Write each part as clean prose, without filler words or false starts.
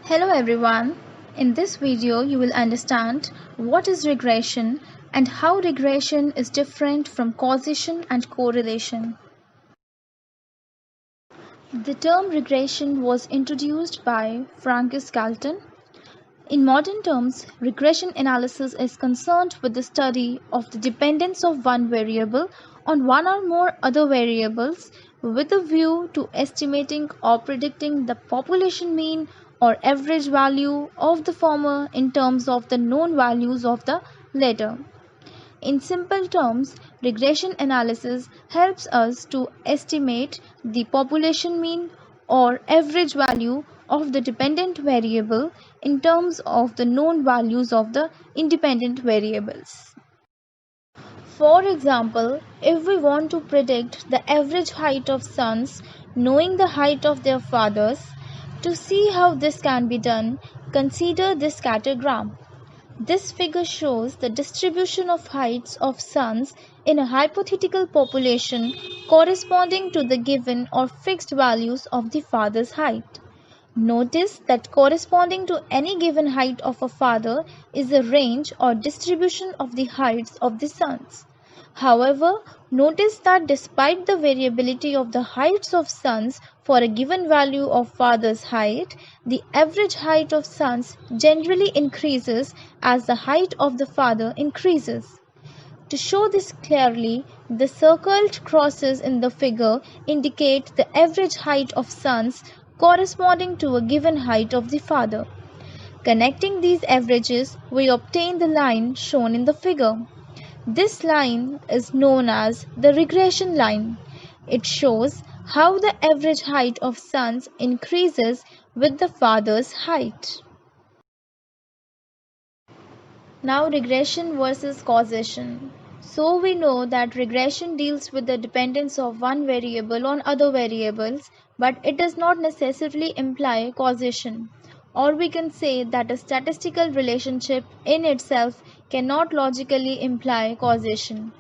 Hello everyone. In this video you will understand what is regression and how regression is different from causation and correlation. The term regression was introduced by Francis Galton. In modern terms, regression analysis is concerned with the study of the dependence of one variable on one or more other variables with a view to estimating or predicting the population mean or average value of the former in terms of the known values of the latter. In simple terms, regression analysis helps us to estimate the population mean or average value of the dependent variable in terms of the known values of the independent variables. For example, if we want to predict the average height of sons knowing the height of their fathers, to see how this can be done, consider this scattergram. This figure shows the distribution of heights of sons in a hypothetical population corresponding to the given or fixed values of the father's height. Notice that corresponding to any given height of a father is a range or distribution of the heights of the sons. However, notice that despite the variability of the heights of sons for a given value of father's height, the average height of sons generally increases as the height of the father increases. To show this clearly, the circled crosses in the figure indicate the average height of sons corresponding to a given height of the father. Connecting these averages, we obtain the line shown in the figure. This line is known as the regression line. It shows how the average height of sons increases with the father's height. Now regression versus causation. So we know that regression deals with the dependence of one variable on other variables, but it does not necessarily imply causation. Or we can say that a statistical relationship in itself cannot logically imply causation.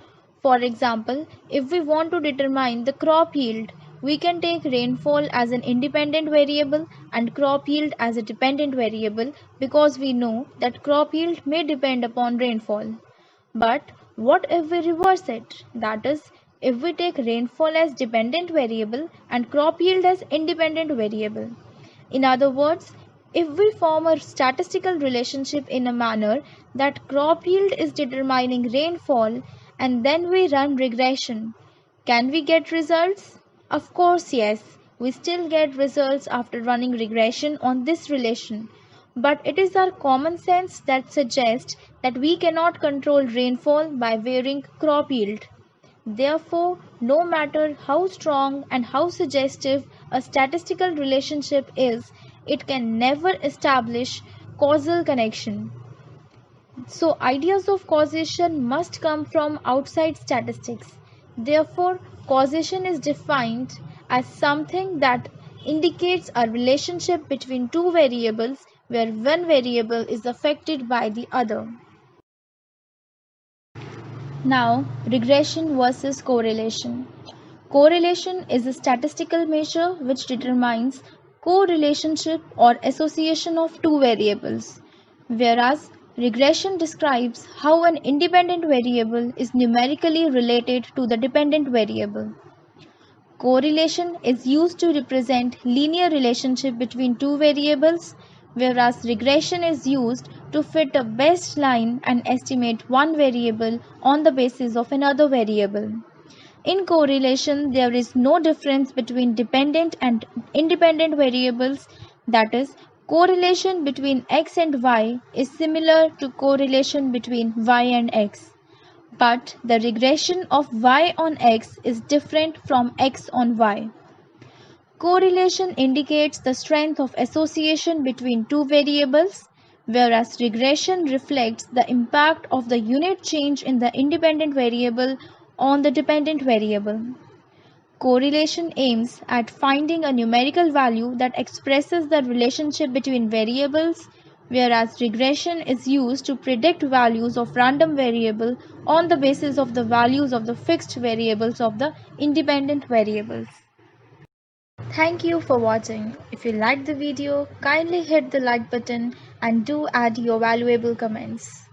For example, if we want to determine the crop yield, we can take rainfall as an independent variable and crop yield as a dependent variable because we know that crop yield may depend upon rainfall. But what if we reverse it? That is, if we take rainfall as dependent variable and crop yield as independent variable. In other words, if we form a statistical relationship in a manner that crop yield is determining rainfall and then we run regression, can we get results? Of course, yes. We still get results after running regression on this relation. But it is our common sense that suggests that we cannot control rainfall by varying crop yield. Therefore, no matter how strong and how suggestive a statistical relationship is, it can never establish causal connection. So, ideas of causation must come from outside statistics. Therefore, causation is defined as something that indicates a relationship between two variables where one variable is affected by the other. Now, regression versus correlation. Correlation is a statistical measure which determines correlationship or association of two variables, whereas regression describes how an independent variable is numerically related to the dependent variable. Correlation is used to represent linear relationship between two variables, whereas regression is used to fit a best line and estimate one variable on the basis of another variable. In correlation, there is no difference between dependent and independent variables. That is, correlation between x and y is similar to correlation between y and x. But the regression of y on x is different from x on y. Correlation indicates the strength of association between two variables, whereas regression reflects the impact of the unit change in the independent variable on the dependent variable. Correlation aims at finding a numerical value that expresses the relationship between variables, whereas regression is used to predict values of random variable on the basis of the values of the fixed variables of the independent variables. Thank you for watching. If you liked the video, kindly hit the like button and do add your valuable comments.